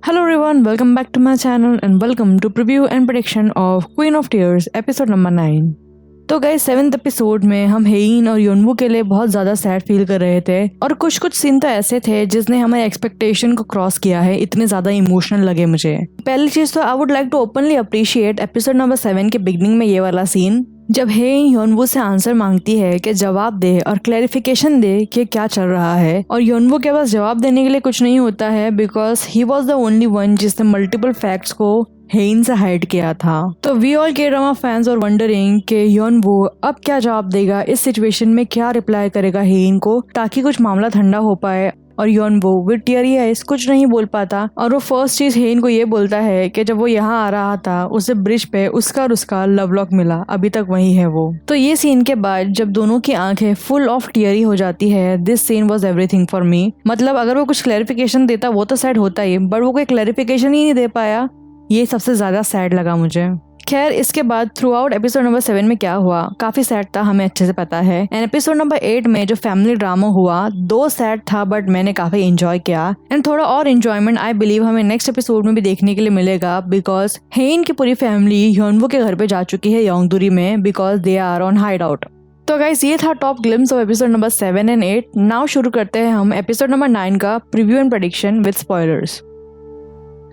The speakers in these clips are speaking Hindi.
Hello everyone, welcome back to my channel and welcome to preview and prediction of Queen of Tears episode number 9। तो गाइस 7th एपिसोड में हम हेइन और योनवू के लिए बहुत ज्यादा सैड फील कर रहे थे और कुछ सीन तो ऐसे थे जिसने हमारे एक्सपेक्टेशन को क्रॉस किया है, इतने ज्यादा इमोशनल लगे मुझे। पहली चीज तो I would like to openly appreciate episode number 7 के बिगनिंग में ये वाला सीन जब हेइन योनवू से आंसर मांगती है कि जवाब दे और क्लैरिफिकेशन दे कि क्या चल रहा है, और योनवू के पास जवाब देने के लिए कुछ नहीं होता है because he was the only one जिसने मल्टीपल फैक्ट्स को हेइन से हाइड किया था। तो वी ऑल के ड्रामा फैंस और वंडरिंग कि योनवू अब क्या जवाब देगा, इस सिचुएशन में क्या रिप्लाई करेगा हेइन को ताकि कुछ मामला ठंडा हो पाए। और योनवू विद टीयरी आईज कुछ नहीं बोल पाता और वो फर्स्ट चीज हेइन को ये बोलता है कि जब वो यहाँ आ रहा था उसे ब्रिज पे उसका और उसका लव लॉक मिला, अभी तक वही है वो। तो ये सीन के बाद जब दोनों की आंखें फुल ऑफ टीयरी हो जाती है, this scene was everything for me. मतलब अगर वो कुछ क्लैरिफिकेशन देता वो तो सैड होता ही, बट वो कोई क्लैरिफिकेशन ही नहीं दे पाया, ये सबसे ज्यादा सैड लगा मुझे। खैर इसके बाद थ्रू आउट एपिसोड नंबर 7 में क्या हुआ काफी सैड था, हमें अच्छे से पता है। एंड एपिसोड नंबर 8 में जो फैमिली ड्रामा हुआ दो सैड था बट मैंने काफी एंजॉय किया। एंड थोड़ा और एंजॉयमेंट आई बिलीव हमें नेक्स्ट एपिसोड में भी देखने के लिए मिलेगा बिकॉज हेइन की पूरी फैमिली योनवू के घर पे जा चुकी है योंगदुरी में because they are on hide out. तो गाइस ये था top glimpse of episode number 7 and 8। Now शुरू करते हैं हम एपिसोड नंबर 9 का preview and prediction with spoilers.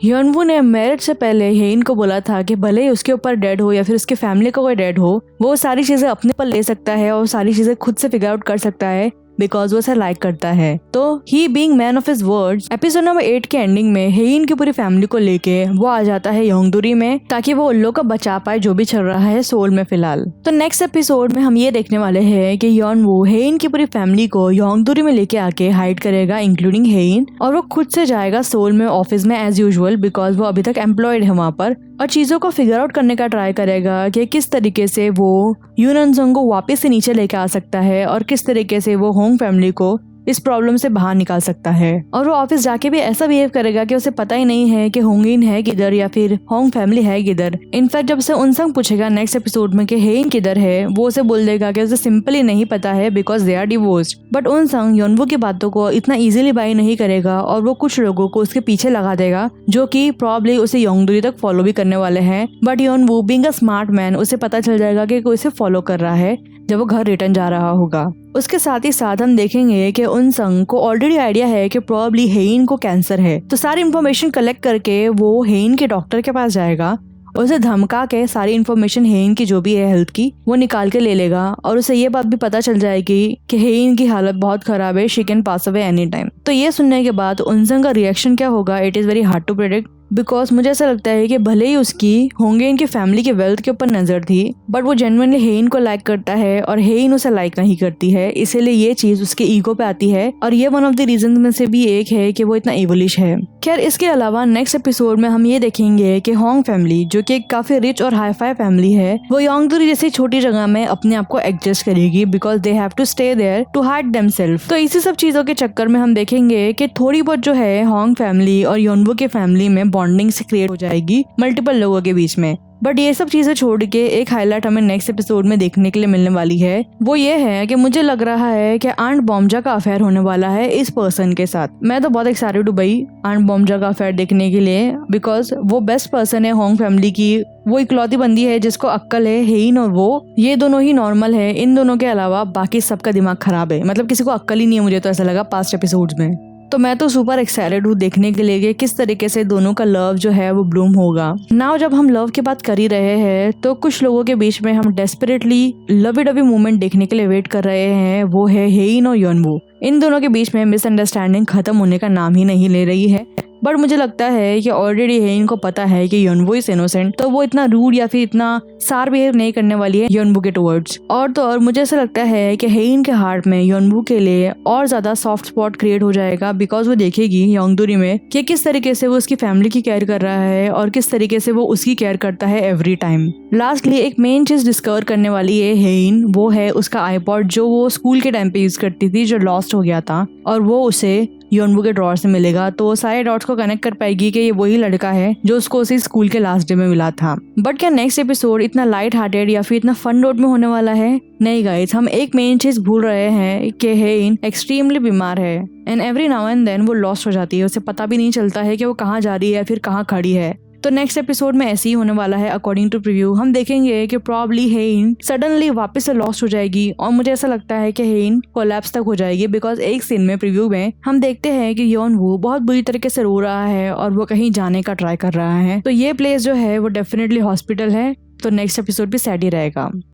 Yeonwoo ने मैरिज से पहले हेइन को बोला था कि भले ही उसके ऊपर डेड हो या फिर उसके फैमिली का कोई डेड हो, वो सारी चीजें अपने पर ले सकता है और सारी चीजें खुद से फिगर आउट कर सकता है बिकॉज वो उसे लाइक करता है। तो he being man of his words, episode number 8 के एंडिंग में हेइन की पूरी फैमिली को लेके वो आ जाता है योंगदुरी में ताकि वो उन लोग को बचा पाए जो भी चल रहा है सोल में फिलहाल। तो नेक्स्ट एपिसोड में हम ये देखने वाले हैं कि योनवू हेइन की पूरी फैमिली को योंगदुरी में लेके आके हाइड करेगा इंक्लूडिंग हेइन, और वो खुद से जाएगा सोल में ऑफिस में एज यूजुअल बिकॉज वो अभी तक एम्प्लॉयड है वहाँ पर, और चीजों को फिगर आउट करने का ट्राई करेगा कि किस तरीके से वो यूनसंग को वापस से नीचे लेके आ सकता है और किस तरीके से वो होंग फैमिली को इस प्रॉब्लम से बाहर निकाल सकता है। और वो ऑफिस जाके भी ऐसा बिहेव करेगा कि उसे पता ही नहीं है कि होंगिन है किधर या फिर होंग फैमिली है किधर। इनफैक्ट जब से उनसंग पूछेगा नेक्स्ट एपिसोड में कि हेइन किधर है, वो उसे बोल देगा कि उसे सिंपली नहीं पता है because they are divorced. But Eunseong Yeonwoo की बातों को इतना इजीली बाय नहीं करेगा और वो कुछ लोगों को उसके पीछे लगा देगा जो कि प्रॉब्ली उसे योंगदुरी तक फॉलो भी करने वाले हैं। But Yeonwoo being a smart man उसे पता चल जाएगा कि कोई उसे फॉलो कर रहा है जब वो घर रिटर्न जा रहा होगा। उसके साथ ही साथ हम देखेंगे कि उनसंग को ऑलरेडी आइडिया है कि प्रॉब्ली हेइन को कैंसर है, तो सारी इन्फॉर्मेशन कलेक्ट करके वो हेइन के डॉक्टर के पास जाएगा, उसे धमका के सारी इन्फॉर्मेशन हेइन की जो भी है हेल्थ की वो निकाल के ले लेगा और उसे ये बात भी पता चल जाएगी कि हेइन की हालत बहुत खराब है, she can pass away any time. तो ये सुनने के बाद उनसंग का रिएक्शन क्या होगा it is very hard to predict because मुझे ऐसा लगता है कि भले ही उसकी होंगे की फैमिली के वेल्थ के ऊपर नजर थी बट वो जेन्युइनली हेइन को लाइक करता है और हेइन उसे लाइक नहीं करती है, इसीलिए ये चीज उसके ईगो पे आती है और ये वन ऑफ द रीजन में से भी एक है कि वो इतना इवलिश है। खैर इसके अलावा नेक्स्ट एपिसोड में हम ये देखेंगे कि होंग फैमिली जो कि काफी रिच और हाई फाई फैमिली है वो योंगदुरी जैसी छोटी जगह में अपने आप को एडजस्ट करेगी because they have to stay there to hide themself. तो इसी सब चीजों के चक्कर में हम देखेंगे कि थोड़ी बहुत जो है होंग फैमिली और योनवू के फैमिली में बॉन्डिंग से क्रिएट हो जाएगी मल्टीपल लोगों के बीच में। बट ये सब चीजें छोड़ के एक हाईलाइट हमें नेक्स्ट एपिसोड में देखने के लिए मिलने वाली है, वो ये है कि मुझे लग रहा है कि आंट बॉम्जा का अफेयर होने वाला है इस पर्सन के साथ। मैं तो बहुत एक्साइटेड हूँ भाई आंट बॉम्जा का अफेयर देखने के लिए बिकॉज वो बेस्ट पर्सन है होंग फैमिली की, वो इकलौती बंदी है जिसको अक्ल है। हेइन और वो ये दोनों ही नॉर्मल है, इन दोनों के अलावा बाकी सबका दिमाग खराब है, मतलब किसी को अक्ल ही नहीं है, मुझे तो ऐसा लगा पास्ट एपिसोड्स में। तो मैं तो सुपर एक्साइटेड हूँ देखने के लिए कि किस तरीके से दोनों का लव जो है वो ब्लूम होगा। नाउ जब हम लव की बात कर ही रहे हैं तो कुछ लोगों के बीच में हम डेस्परेटली लवी डवी मोमेंट देखने के लिए वेट कर रहे हैं, वो है हेइन और योनवू। इन दोनों के बीच में मिसअंडरस्टैंडिंग खत्म होने का नाम ही नहीं ले रही है, बट मुझे लगता है कि ऑलरेडी हेइन को पता है कि योनवू इज इनोसेंट, तो वो इतना रूड या फिर इतना सार बिहेव नहीं करने वाली है योनवू के टुवर्ड्स। और तो और मुझे ऐसा लगता है कि हेइन के हार्ट में योनवू के लिए और ज्यादा सॉफ्ट स्पॉट क्रिएट हो जाएगा बिकॉज वो देखेगी योंगदुरी में कि किस तरीके से वो उसकी फैमिली की केयर कर रहा है और किस तरीके से वो उसकी केयर करता है एवरी टाइम। लास्टली एक मेन चीज डिस्कवर करने वाली है हेइन, वो है उसका आईपॉड जो वो स्कूल के टाइम पे यूज करती थी जो लॉस्ट हो गया था, और वो उसे योनवू के ड्रॉर से मिलेगा तो वो सारे डॉट्स को कनेक्ट कर पाएगी कि ये वही लड़का है जो उसको उसी स्कूल के लास्ट डे में मिला था। बट क्या नेक्स्ट एपिसोड इतना लाइट हार्टेड या फिर इतना फन नोट में होने वाला है? नहीं गाइस, हम एक मेन चीज भूल रहे हैं कि हेइन एक्सट्रीमली बीमार है and every now and then वो लॉस्ट हो जाती है। उसे पता भी नहीं चलता है कि वो कहाँ जा रही है या फिर कहाँ खड़ी है। तो नेक्स्ट एपिसोड में ऐसे ही होने वाला है। अकॉर्डिंग टू प्रीव्यू हम देखेंगे कि प्रॉब्ली हेइन सडनली वापस से लॉस्ट हो जाएगी और मुझे ऐसा लगता है कि हेइन कोलैप्स तक हो जाएगी। बिकॉज एक सीन में प्रीव्यू में हम देखते हैं कि योनवू बहुत बुरी तरीके से रो रहा है और वो कहीं जाने का ट्राई कर रहा है। तो ये प्लेस जो है वो डेफिनेटली हॉस्पिटल है। तो नेक्स्ट एपिसोड भी सैड ही रहेगा।